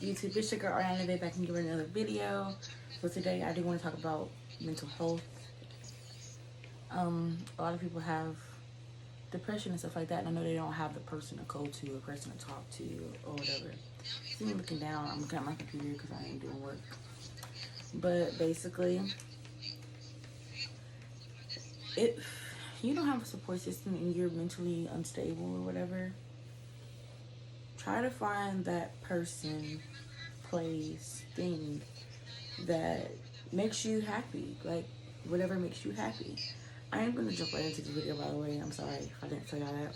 YouTube? It's your girl Ariana Day back and giving another video. So today I do want to talk about mental health. A lot of people have depression and stuff like that, and I know they don't have the person to go to, or person to talk to, or whatever. See me looking down. I'm looking at my computer because I ain't doing work. But basically, if you don't have a support system and you're mentally unstable or whatever, try to find that person, place, thing that makes you happy. Like, whatever makes you happy. I am going to jump right into the video, by the way. I'm sorry if I didn't tell y'all that.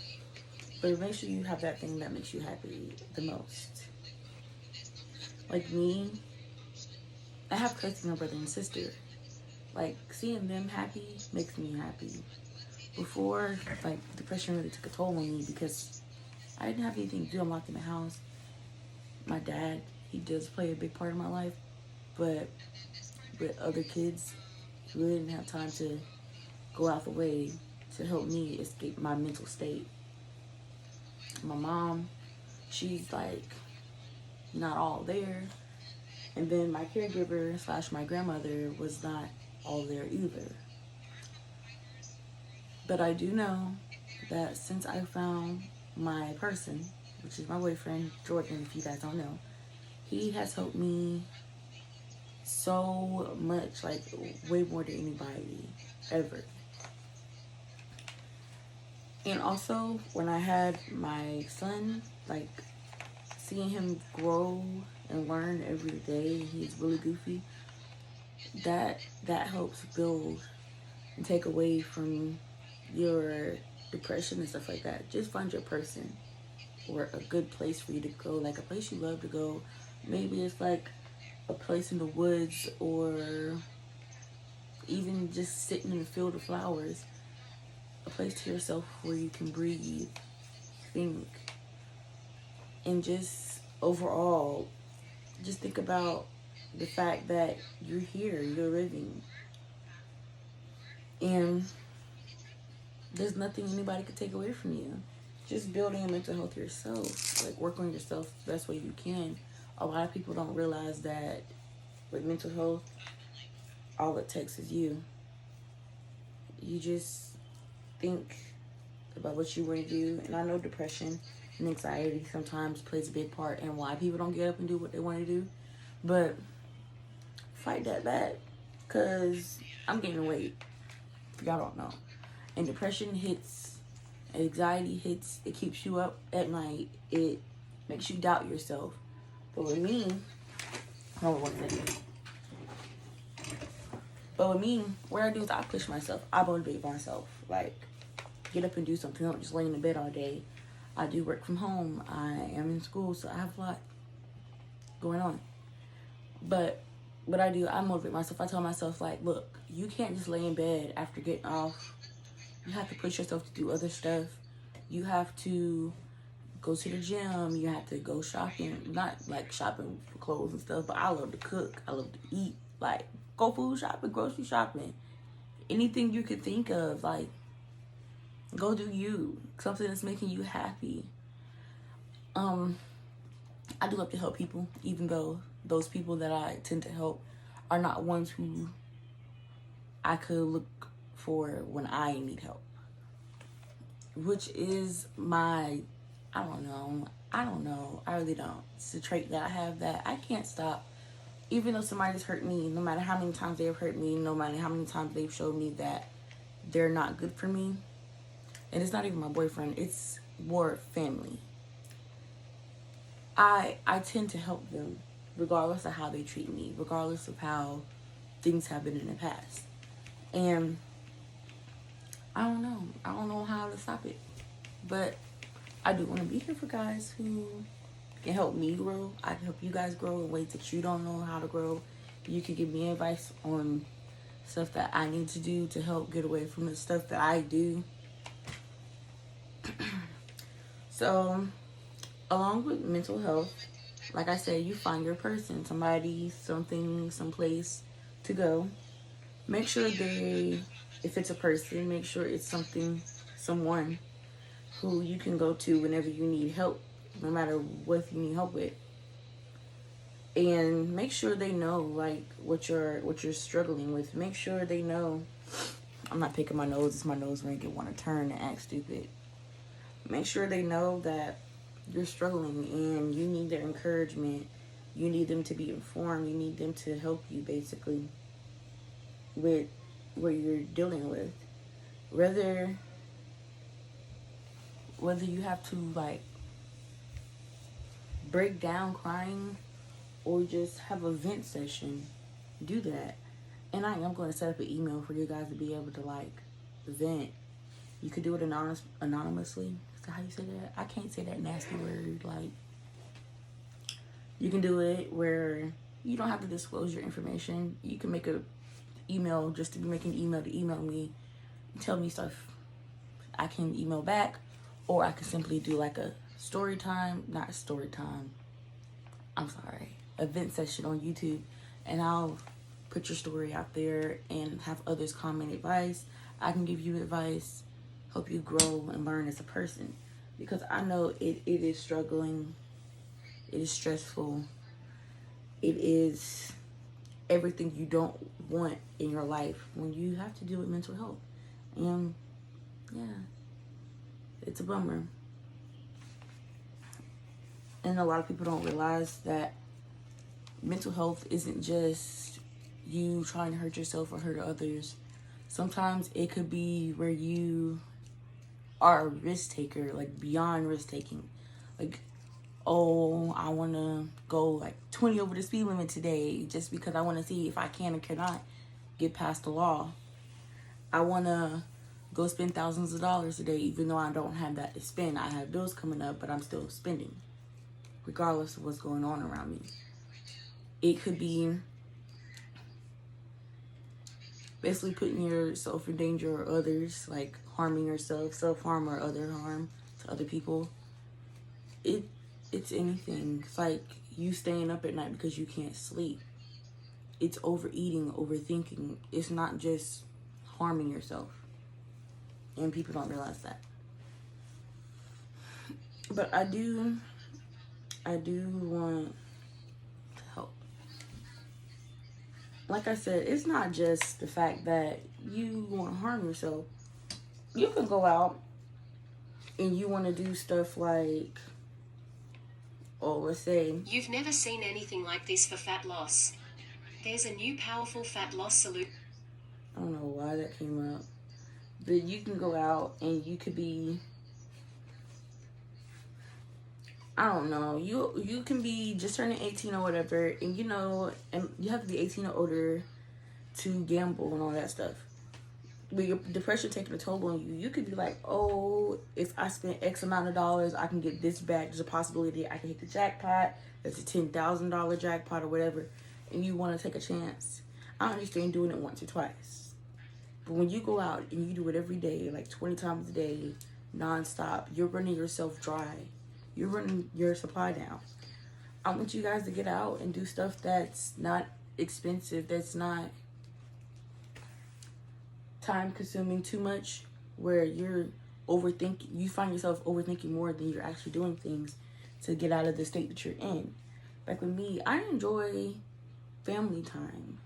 But make sure you have that thing that makes you happy the most. Like me, I have cousins, my brother and sister. Like, seeing them happy makes me happy. Before, like, depression really took a toll on me because I didn't have anything to do. I'm locked in the house. My dad, he does play a big part in my life. But with other kids, he really didn't have time to go out the way to help me escape my mental state. My mom, she's like not all there. And then my caregiver / my grandmother was not all there either. But I do know that since I found my person, which is my boyfriend, Jordan, if you guys don't know, he has helped me so much, like way more than anybody ever. And also, when I had my son, like seeing him grow and learn every day, he's really goofy. That helps build and take away from your depression and stuff like that. Just find your person or a good place for you to go, like a place you love to go. Maybe it's like a place in the woods, or even just sitting in a field of flowers. A place to yourself where you can breathe, think, and just overall, just think about the fact that you're here, you're living, and there's nothing anybody could take away from you. Just building your mental health yourself, like work on yourself the best way you can. A lot of people don't realize that with mental health, all it takes is you. You just think about what you want to do. And I know depression and anxiety sometimes plays a big part in why people don't get up and do what they want to do. But fight that back, because I'm gaining weight, if y'all don't know. And depression hits, anxiety hits, it keeps you up at night. It makes you doubt yourself. But with me, hold on one second. But with me, what I do is I push myself. I motivate myself. Like, get up and do something. I don't just lay in the bed all day. I do work from home. I am in school, so I have a lot going on. But what I do, I motivate myself. I tell myself, like, look, you can't just lay in bed after getting off. You have to push yourself to do other stuff. You have to go to the gym. You have to go shopping. Not like shopping for clothes and stuff, but I love to cook. I love to eat. Like, go food shopping, grocery shopping. Anything you could think of, like, go do you. Something that's making you happy. I do love to help people, even though those people that I tend to help are not ones who I could look for when I need help. Which is my, I don't know. I really don't. It's a trait that I have that I can't stop. Even though somebody's hurt me, no matter how many times they've hurt me, no matter how many times they've showed me that they're not good for me. And it's not even my boyfriend, it's more family. I tend to help them regardless of how they treat me, regardless of how things have been in the past. And I don't know how to stop it. But I do want to be here for guys who can help me grow. I can help you guys grow in ways that you don't know how to grow. You can give me advice on stuff that I need to do to help get away from the stuff that I do. So, along with mental health, like I said, you find your person, somebody, something, someplace to go. Make sure if it's a person, make sure it's someone who you can go to whenever you need help, no matter what you need help with. and make sure they know like what you're struggling with. Make sure they know. I'm not picking my nose. It's my nose ring. It want to turn and act stupid. Make sure they know that you're struggling and you need their encouragement. You need them to be informed. You need them to help you basically with what you're dealing with. Whether you have to like break down crying or just have a vent session, do that. And I am going to set up an email for you guys to be able to like vent. You could do it anonymously. Is that how you say that? I can't say that nasty word. Like, you can do it where you don't have to disclose your information. You can make a email just to be making an email to email me, tell me stuff. I can email back, or I can simply do like a story time, not story time. I'm sorry, event session on YouTube, and I'll put your story out there and have others comment advice. I can give you advice, help you grow and learn as a person, because I know it is struggling, it is stressful, it is everything you don't want in your life when you have to deal with mental health. And yeah, it's a bummer. And a lot of people don't realize that mental health isn't just you trying to hurt yourself or hurt others. Sometimes it could be where you are a risk taker, like beyond risk taking. Like, oh, I want to go like 20 over the speed limit today just because I want to see if I can or cannot get past the law. I want to go spend thousands of dollars a day even though I don't have that to spend. I have bills coming up, but I'm still spending regardless of what's going on around me. It could be basically putting yourself in danger or others, like harming yourself, self-harm or other harm to other people. It's anything. It's like you staying up at night because you can't sleep. It's overeating, overthinking. It's not just harming yourself. And people don't realize that. But I do want to help. Like I said, it's not just the fact that you want to harm yourself. You can go out and you want to do stuff like, oh, let's say, you've never seen anything like this for fat loss. There's a new powerful fat loss solution. I don't know why that came up. But you can go out and you could be, I don't know, you can be just turning 18 or whatever, and you know, and you have to be 18 or older to gamble and all that stuff. But your depression taking a toll on you, you could be like, oh, if I spend X amount of dollars, I can get this back. There's a possibility I can hit the jackpot. There's a $10,000 jackpot or whatever, and you want to take a chance. I understand doing it once or twice. But when you go out and you do it every day, like 20 times a day, nonstop, you're running yourself dry. You're running your supply down. I want you guys to get out and do stuff that's not expensive, that's not time consuming too much, where you're overthinking, you find yourself overthinking more than you're actually doing things to get out of the state that you're in. Like with me, I enjoy family time.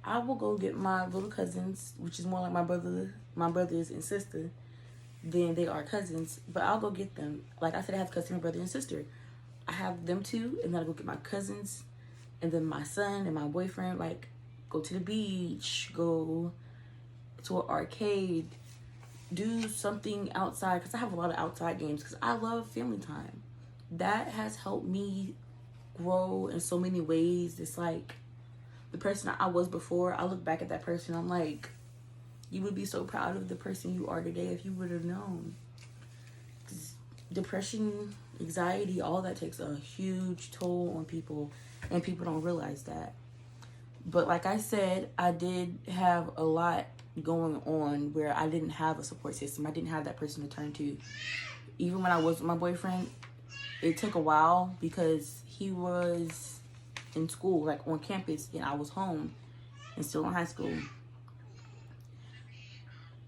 I will go get my little cousins, which is more like my brothers and sister than they are cousins, but I'll go get them. Like I said, I have cousin, brother, and sister. I have them two, and then I go get my cousins, and then my son and my boyfriend, like, go to the beach, go to an arcade, do something outside, because I have a lot of outside games, because I love family time. That has helped me grow in so many ways. It's like the person I was before, I look back at that person, I'm like, you would be so proud of the person you are today if you would have known. Depression, anxiety, all that takes a huge toll on people, and people don't realize that. But like I said, I did have a lot going on where I didn't have a support system. I didn't have that person to turn to. Even when I was with my boyfriend, it took a while because he was in school, like on campus, and I was home and still in high school.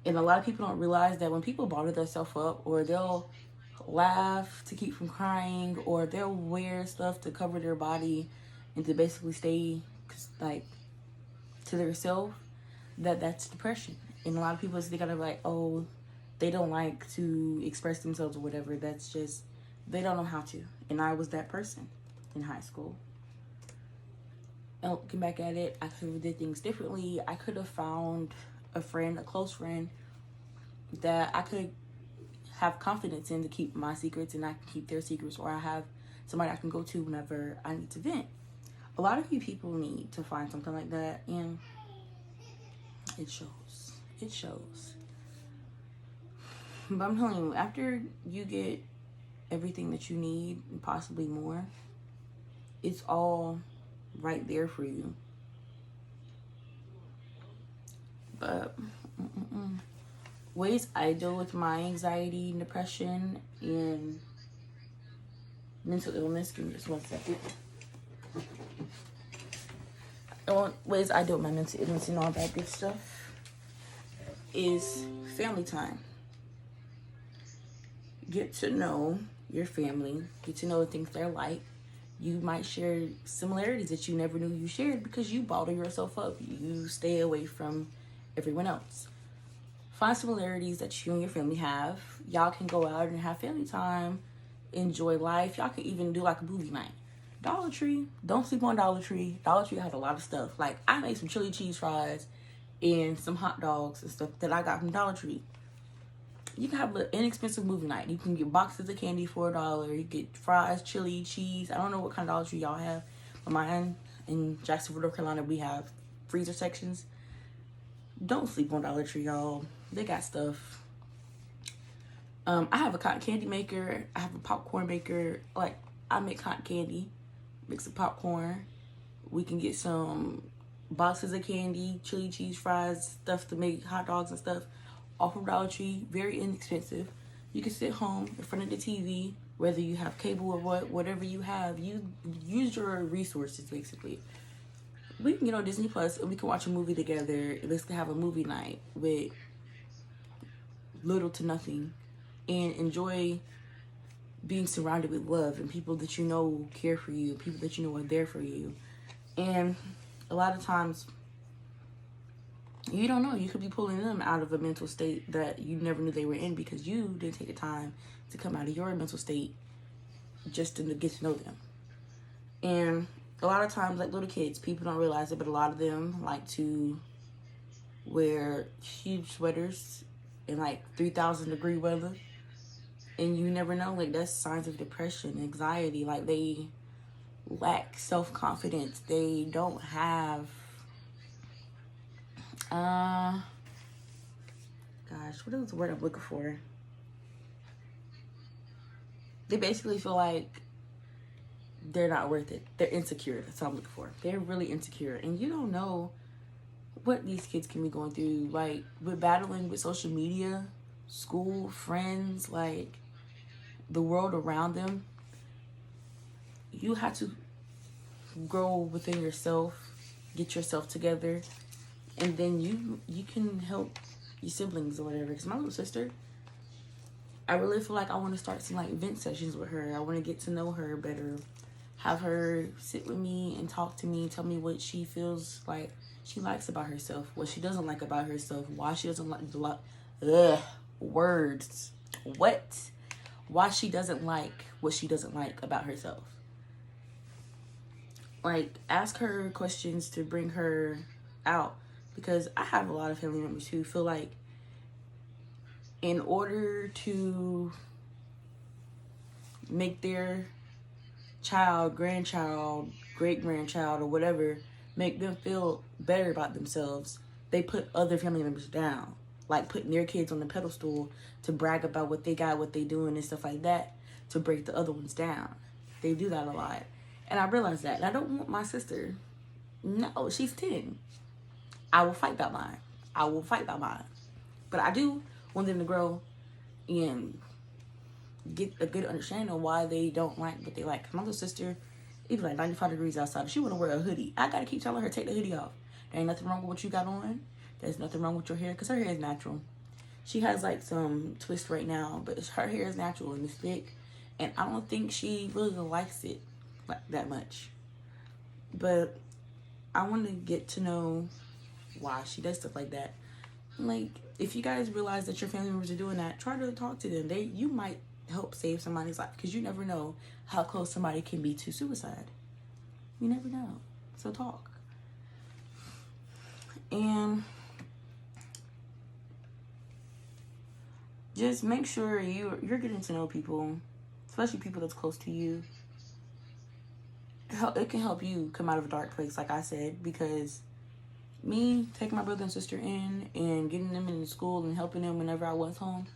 And a lot of people don't realize that when people bottle themselves up, or they'll laugh to keep from crying, or they'll wear stuff to cover their body and to basically stay like to themselves, that's depression. And a lot of people think of like, oh, they don't like to express themselves or whatever. That's just, they don't know how to. And I was that person in high school. And looking back at it, I could have did things differently. I could have found a friend, a close friend, that I could have confidence in to keep my secrets, and I can keep their secrets, or I have somebody I can go to whenever I need to vent. A lot of you people need to find something like that, and it shows. It shows. But I'm telling you, after you get everything that you need and possibly more, it's all right there for you. But ways I deal with my anxiety, depression, and mental illness. Give me just 1 second. Ways I deal with my mental illness and all that good stuff is family time. Get to know your family. Get to know the things they're like. You might share similarities that you never knew you shared because you bottle yourself up. You stay away from everyone else. Find similarities that you and your family have. Y'all can go out and have family time, enjoy life. Y'all can even do like a movie night. Dollar Tree, don't sleep on Dollar Tree. Dollar Tree has a lot of stuff. Like, I made some chili cheese fries and some hot dogs and stuff that I got from Dollar Tree. You can have an inexpensive movie night. You can get boxes of candy for $1. You get fries, chili, cheese. I don't know what kind of Dollar Tree y'all have, but mine in Jacksonville, North Carolina, we have freezer sections. Don't sleep on Dollar Tree, y'all. They got stuff. I have a cotton candy maker. I have a popcorn maker. Like, I make cotton candy, mix some popcorn. We can get some boxes of candy, chili cheese fries, stuff to make hot dogs and stuff off of Dollar Tree. Very inexpensive. You can sit home in front of the TV, whether you have cable or whatever you have. You use your resources, basically. We can get on Disney Plus and we can watch a movie together. Let's have a movie night with little to nothing and enjoy being surrounded with love and people that you know care for you, people that you know are there for you. And a lot of times, you don't know. You could be pulling them out of a mental state that you never knew they were in because you didn't take the time to come out of your mental state just to get to know them. And a lot of times, like little kids, people don't realize it, but a lot of them like to wear huge sweaters in like 3,000-degree weather. And you never know, like, that's signs of depression, anxiety. Like, they lack self-confidence. They don't have, gosh, what is the word I'm looking for? They basically feel like they're not worth it. They're insecure. That's what I'm looking for. They're really insecure. And you don't know what these kids can be going through. Like, with battling with social media, school, friends, like, the world around them, you have to grow within yourself, get yourself together, and then you can help your siblings or whatever. Because my little sister, I really feel like I want to start some like vent sessions with her. I want to get to know her better, have her sit with me and talk to me, tell me what she feels like she likes about herself, what she doesn't like about herself, why she doesn't like words. What? Why she doesn't like what she doesn't like about herself. Like, ask her questions to bring her out. Because I have a lot of family members who feel like in order to make their child, grandchild, great-grandchild, or whatever, make them feel better about themselves, they put other family members down. Like putting their kids on the pedestal to brag about what they got, what they doing and stuff like that, to break the other ones down. They do that a lot. And I realized that. And I don't want my sister. No, she's 10. I will fight about mine. I will fight about mine. But I do want them to grow and get a good understanding of why they don't like what they like. My little sister, it be like 95 degrees outside. She want to wear a hoodie. I got to keep telling her, take the hoodie off. There ain't nothing wrong with what you got on. There's nothing wrong with your hair because her hair is natural. She has like some twist right now, but her hair is natural and it's thick. And I don't think she really likes it like that much. But I want to get to know why she does stuff like that. Like, if you guys realize that your family members are doing that, try to talk to them. You might help save somebody's life, because you never know how close somebody can be to suicide. You never know. So talk. And just make sure you're getting to know people, especially people that's close to you. It can help you come out of a dark place, like I said, because me taking my brother and sister in and getting them into school and helping them whenever I was home,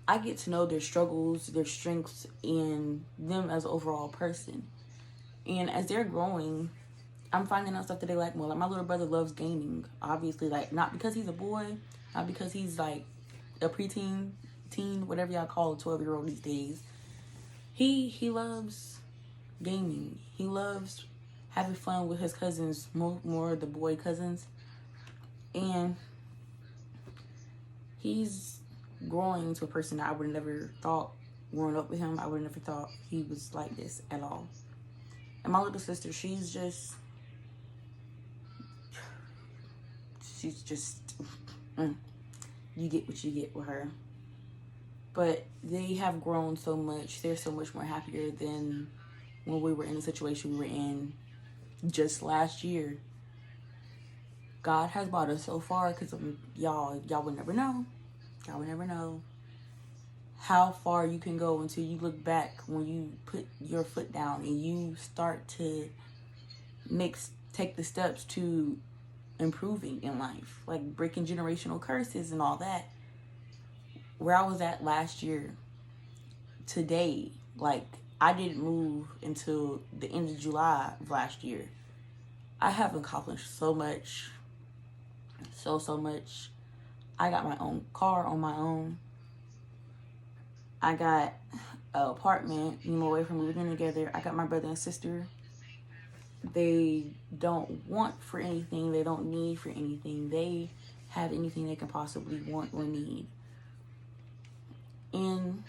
I get to know their struggles, their strengths, and them as an overall person. And as they're growing, I'm finding out stuff that they like more. Like, my little brother loves gaming, obviously. Like, not because he's a boy, not because he's like a preteen, teen, whatever y'all call a 12-year-old these days. He loves gaming. He loves having fun with his cousins, more the boy cousins. And he's growing to a person that I would have never thought, growing up with him, I would have never thought he was like this at all. And my little sister, she's just you get what you get with her. But they have grown so much. They're so much more happier than when we were in the situation we were in just last year. God has brought us so far, because y'all would never know. Y'all would never know how far you can go until you look back, when you put your foot down and you start to take the steps to improving in life, like breaking generational curses and all that. Where I was at last year, today, like, I didn't move until the end of July of last year. I have accomplished so much. So much. I got my own car on my own. I got an apartment, away from living together. I got my brother and sister. They don't want for anything. They don't need for anything. They have anything they can possibly want or need. And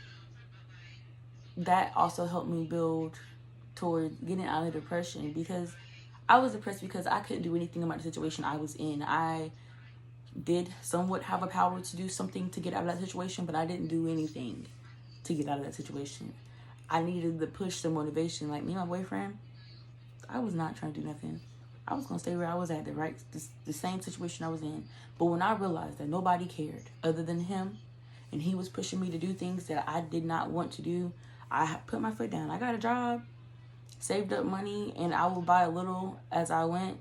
that also helped me build toward getting out of depression, because I was depressed because I couldn't do anything about the situation I was in. I did somewhat have a power to do something to get out of that situation, but I didn't do anything to get out of that situation. I needed the push, the motivation. Like, me and my boyfriend, I was not trying to do nothing. I was going to stay where I was at, the same situation I was in. But when I realized that nobody cared other than him, and he was pushing me to do things that I did not want to do, I put my foot down. I got a job, saved up money, and I would buy a little as I went,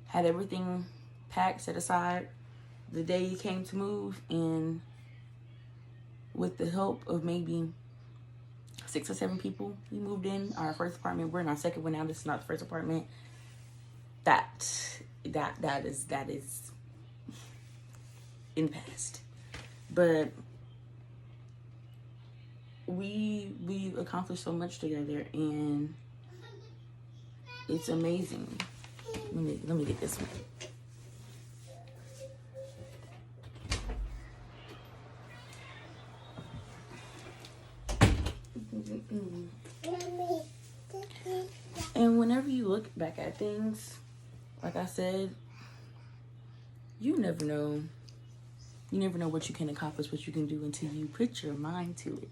had everything packed, set aside. The day he came to move, and with the help of maybe 6 or 7 people, we moved in our first apartment. We're in our second one now. This is not the first apartment. That is in the past. But we accomplished so much together, and it's amazing. Let me get this one. And whenever you look back at things, like I said, you never know. You never know what you can accomplish, what you can do, until you put your mind to it.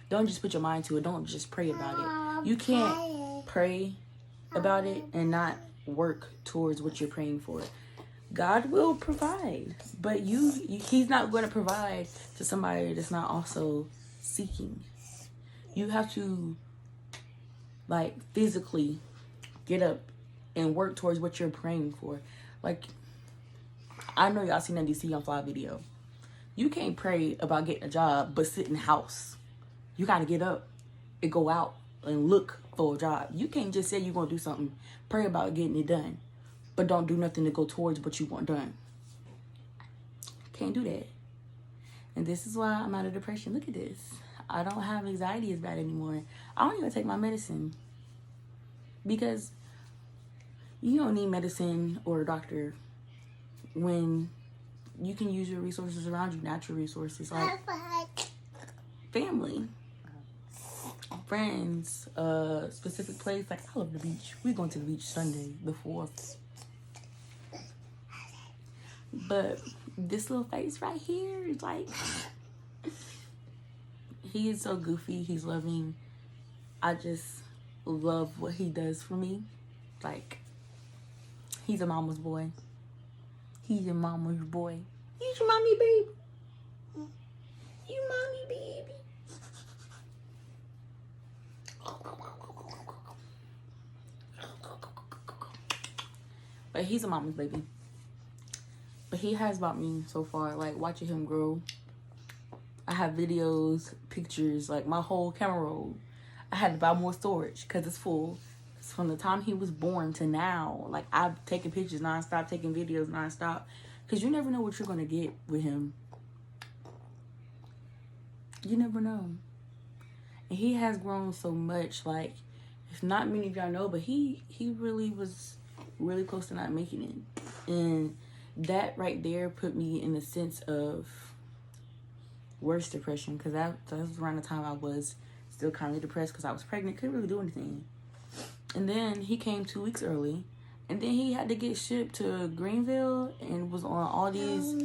Don't just put your mind to it. Don't just pray about it. You can't pray about it and not work towards what you're praying for. God will provide, but he's not going to provide to somebody that's not also seeking. You have to, physically get up and work towards what you're praying for. Like, I know y'all seen that DC on Fly video. You can't pray about getting a job but sit in the house. You got to get up and go out and look for a job. You can't just say you're going to do something, pray about getting it done, but don't do nothing to go towards what you want done. Can't do that. And this is why I'm out of depression. Look at this. I don't have anxiety as bad anymore. I don't even take my medicine, because you don't need medicine or a doctor when you can use your resources around you, natural resources like family, friends a specific place. Like, I love the beach. We're going to the beach Sunday, the 4th. But this little face right here is like, he is so goofy. He's loving. I just love what he does for me. Like, he's a mama's boy. He's a mama's boy. He's your mommy, baby. You mommy, baby. But he's a mama's baby. But he has bought me so far, like, watching him grow. I have videos, pictures, like, my whole camera roll. I had to buy more storage because it's full. From the time he was born to now, like, I've taken pictures nonstop, taking videos nonstop. Because you never know what you're going to get with him. You never know. And he has grown so much. Like, if not many of y'all know, but he really was really close to not making it. And that right there put me in the sense of worse depression. Because that was around the time I was still kind of depressed because I was pregnant. Couldn't really do anything. And then he came 2 weeks early. And then he had to get shipped to Greenville and was on all these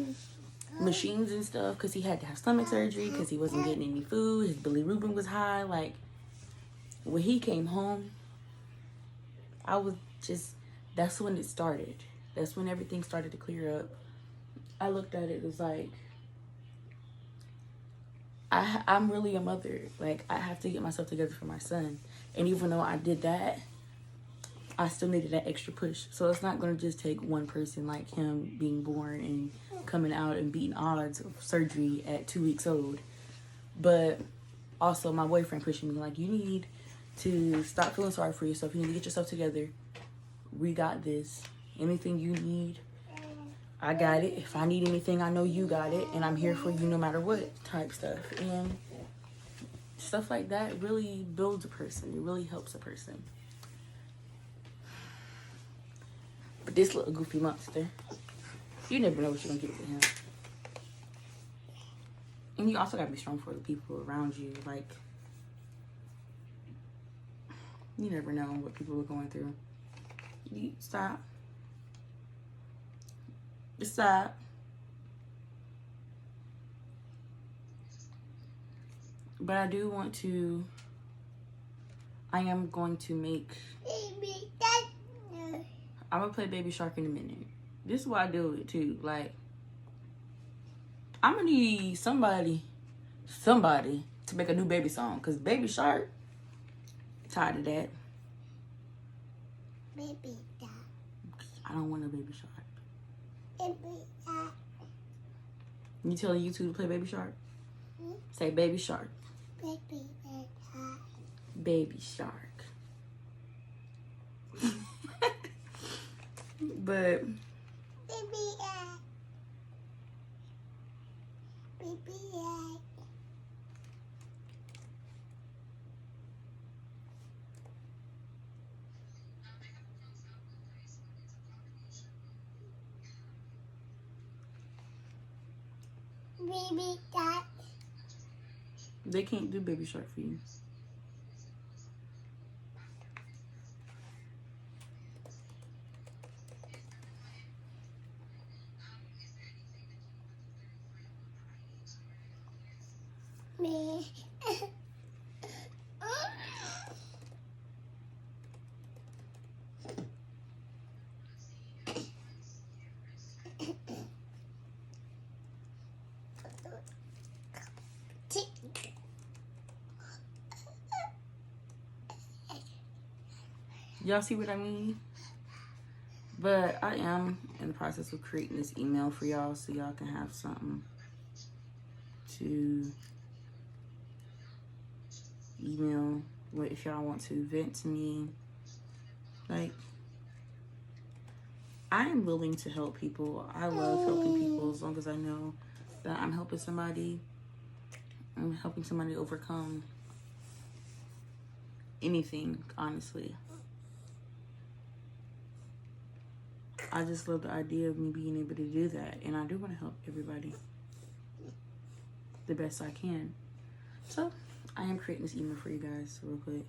machines and stuff because he had to have stomach surgery because he wasn't getting any food. His bilirubin was high. Like, when he came home, I was just, that's when it started. That's when everything started to clear up. I looked at it as like, I'm really a mother. Like, I have to get myself together for my son. And even though I did that, I still needed that extra push. So it's not going to just take one person like him being born and coming out and beating odds of surgery at 2 weeks old. But also my boyfriend pushing me like, you need to stop feeling sorry for yourself. You need to get yourself together. We got this. Anything you need, I got it. If I need anything, I know you got it. And I'm here for you no matter what type stuff. And stuff like that really builds a person. It really helps a person. But this little goofy monster, you never know what you're going to get with him. And you also got to be strong for the people around you. Like, you never know what people are going through. You stop. Just stop. But I do want to, I am going to make, I'm going to play Baby Shark in a minute. This is why I do it too. Like, I'm going to need somebody to make a new baby song. Because Baby Shark, tired of that. Baby Shark. I don't want a Baby Shark. Baby Shark. You telling YouTube to play Baby Shark? Say Baby Shark. Baby Shark. Baby Shark. But Baby Shark. Baby Shark. Baby Shark. they can't do Baby Shark for you. Me. Y'all see what I mean? But I am in the process of creating this email for y'all so y'all can have something to email if y'all want to vent to me. Like, I am willing to help people. I love helping people as long as I know that I'm helping somebody. I'm helping somebody overcome anything, honestly. I just love the idea of me being able to do that. And I do want to help everybody the best I can. So, I am creating this email for you guys real quick.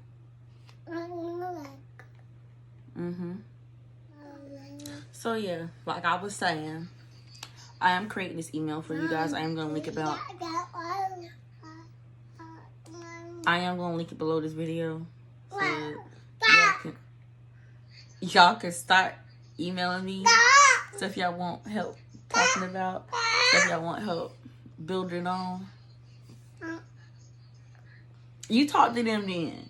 So yeah, like I was saying, I am creating this email for you guys. I am gonna link it below. I am gonna link it below this video. So y'all can start emailing me stuff y'all want help talking about, stuff y'all want help building on. You talk to them then.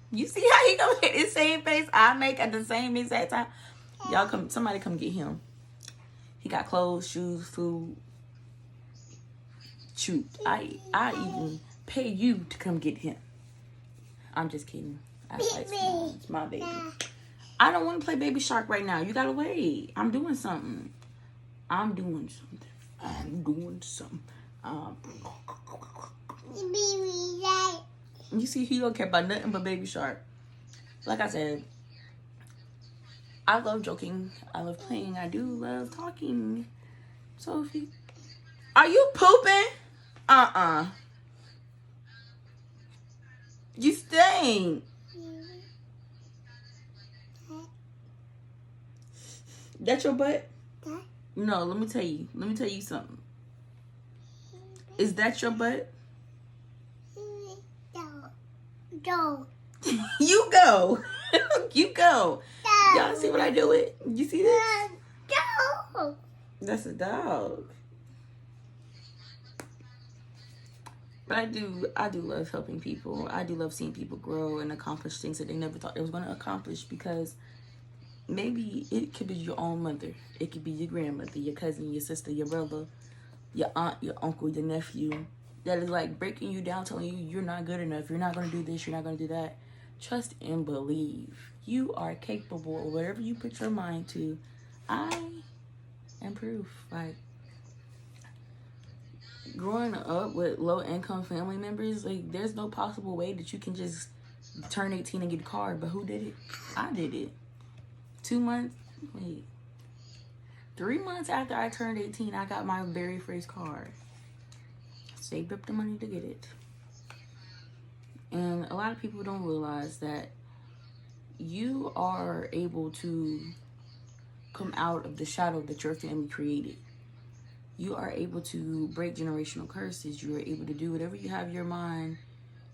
You see how he gonna hit the same face I make at the same exact time? Y'all come, somebody come get him. He got clothes, shoes, food. Shoot, I even pay you to come get him. I'm just kidding. It's my baby. I don't want to play Baby Shark right now. You gotta wait. I'm doing something. You see, he don't care about nothing but Baby Shark. Like I said, I love joking. I love playing. I do love talking. Sophie, are you pooping? You stink. That's your butt? No, let me tell you. Let me tell you something. Is that your butt? Go. You go. You go. Y'all see what I do it? You see this? Go. That's a dog. But I do love helping people. I do love seeing people grow and accomplish things that they never thought they was going to accomplish, because maybe it could be your own mother. It could be your grandmother, your cousin, your sister, your brother, your aunt, your uncle, your nephew, that is like breaking you down, telling you you're not good enough, you're not going to do this, you're not going to do that. Trust and believe. You are capable of whatever you put your mind to. I am proof. Like, growing up with low-income family members, like, there's no possible way that you can just turn 18 and get a car. But who did it? I did it. 3 months after I turned 18, I got my very first car. Saved up the money to get it. And a lot of people don't realize that you are able to come out of the shadow that your family created. You are able to break generational curses. You are able to do whatever you have your mind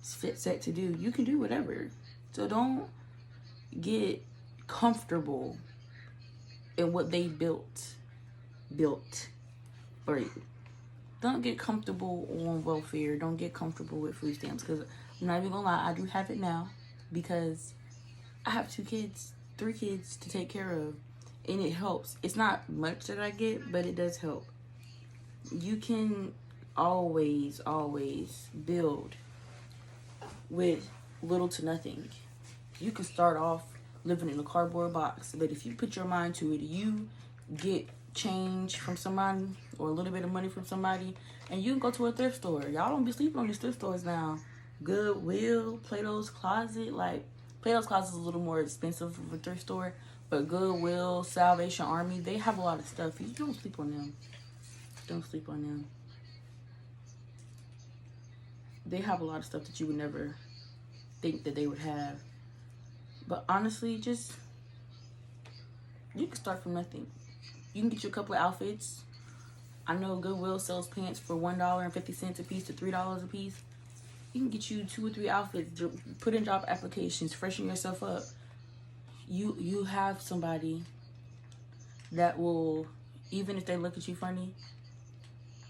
set to do. You can do whatever. So don't get comfortable in what they built for you. Don't get comfortable on welfare. Don't get comfortable with food stamps, because I'm not even gonna lie, I do have it now because I have 3 kids to take care of, and it helps. It's not much that I get, but it does help. You can always build with little to nothing. You can start off living in a cardboard box, but if you put your mind to it, you get change from somebody or a little bit of money from somebody, and you can go to a thrift store. Y'all don't be sleeping on these thrift stores now. Goodwill, Plato's Closet. Like, Plato's Closet is a little more expensive of a thrift store, but Goodwill, Salvation Army, they have a lot of stuff. You don't sleep on them. Don't sleep on them. They have a lot of stuff that you would never think that they would have. But honestly, you can start from nothing. You can get you a couple of outfits. I know Goodwill sells pants for $1.50 a piece to $3 a piece. You can get you 2 or 3 outfits, put in job applications, freshen yourself up. You have somebody that will, even if they look at you funny,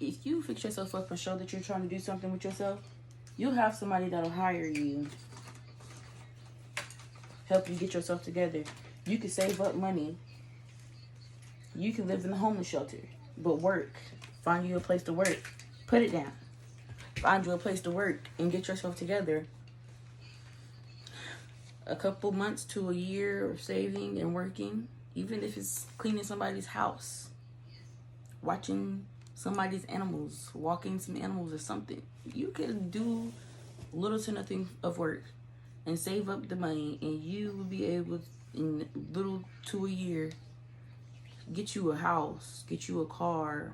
if you fix yourself up and show that you're trying to do something with yourself, you'll have somebody that'll hire you, help you get yourself together. You can save up money. You can live in a homeless shelter, but work. Find you a place to work. Put it down. Find you a place to work and get yourself together. A couple months to a year of saving and working, even if it's cleaning somebody's house, watching somebody's animals, walking some animals or something. You can do little to nothing of work and save up the money, and you will be able, in little to a year, Get you a house, get you a car,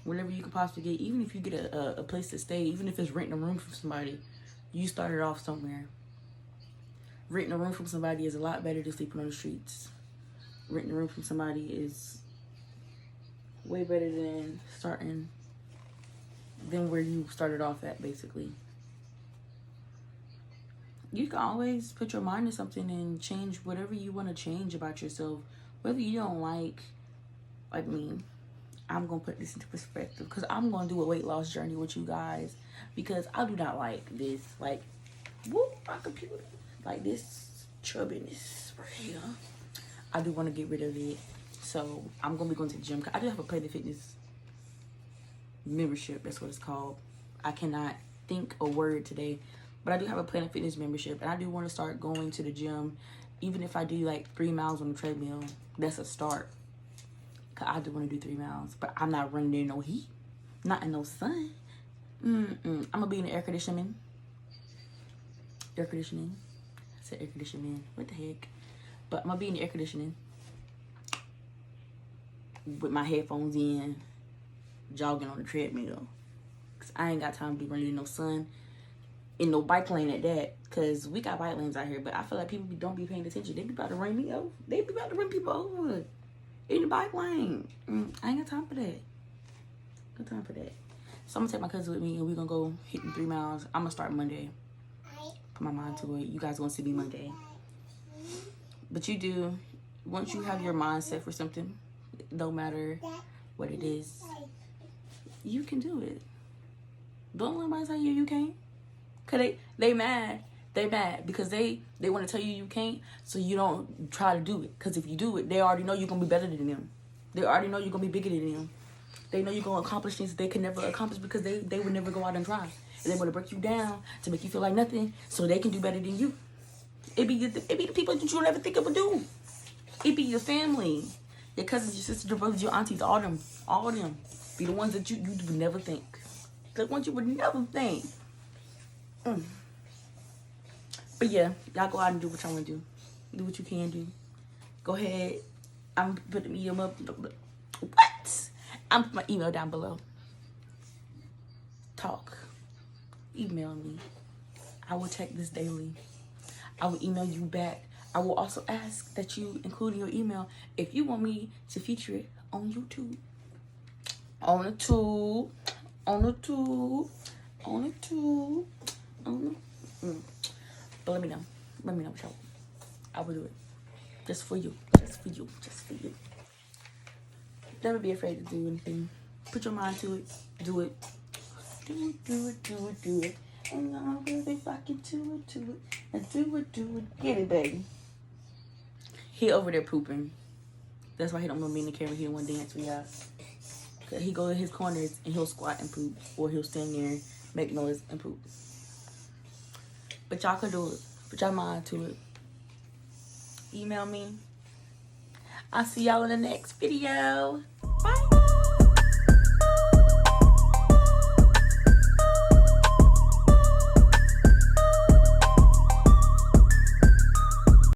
whatever you can possibly get. Even if you get a place to stay, even if it's renting a room from somebody, you started off somewhere. Renting a room from somebody is a lot better than sleeping on the streets. Renting a room from somebody is way better than starting than where you started off at, basically. You can always put your mind to something and change whatever you want to change about yourself. Whether you don't like me, I'm going to put this into perspective because I'm going to do a weight loss journey with you guys because I do not like this, like, whoop, my computer, like this chubbiness right here. I do want to get rid of it. So I'm going to be going to the gym. I do have a Planet Fitness membership. That's what it's called. I cannot think a word today. But I do have a Planet Fitness membership. And I do want to start going to the gym. Even if I do like 3 miles on the treadmill. That's a start. Because I do want to do 3 miles. But I'm not running in no heat. Not in no sun. I'm going to be in the air conditioning. Air conditioning. I said air conditioning. What the heck? But I'm going to be in the air conditioning. With my headphones in. Jogging on the treadmill. Because I ain't got time to be running in no sun. In no bike lane at that. Because we got bike lanes out here. But I feel like people don't be paying attention. They be about to run me over. They be about to run people over. In the bike lane. I ain't got time for that. No time for that. So I'm going to take my cousin with me. And we're going to go hitting 3 miles. I'm going to start Monday. Put my mind to it. You guys going to see me Monday. But you do. Once you have your mind set for something. No matter what it is. You can do it. Don't let nobody tell you you can't. Because they mad. They mad because they want to tell you can't, so you don't try to do it. Because if you do it, they already know you're going to be better than them. They already know you're going to be bigger than them. They know you're going to accomplish things they can never accomplish because they would never go out and try. And they want to break you down to make you feel like nothing so they can do better than you. It be the people that you'll never think of would do. It be your family, your cousins, your sisters, your brothers, your aunties, all them. Be the ones that you would never think. The ones you would never think. But yeah, y'all go out and do what y'all want to do. Do what you can do. Go ahead. I'm putting the email up. What? I'm putting my email down below. Talk. Email me. I will check this daily. I will email you back. I will also ask that you include in your email if you want me to feature it on YouTube. On the tube. But let me know. Let me know, y'all. I will do it. Just for you. Never be afraid to do anything. Put your mind to it. Do it. Do it. And I'll really fucking do it. And do it. Get it, baby. He over there pooping. That's why he don't want me in the camera. He don't want to dance with y'all. Cause he go in his corners and he'll squat and poop. Or he'll stand there, make noise and poop. But y'all can do it. Put y'all mind to it. Email me. I'll see y'all in the next video.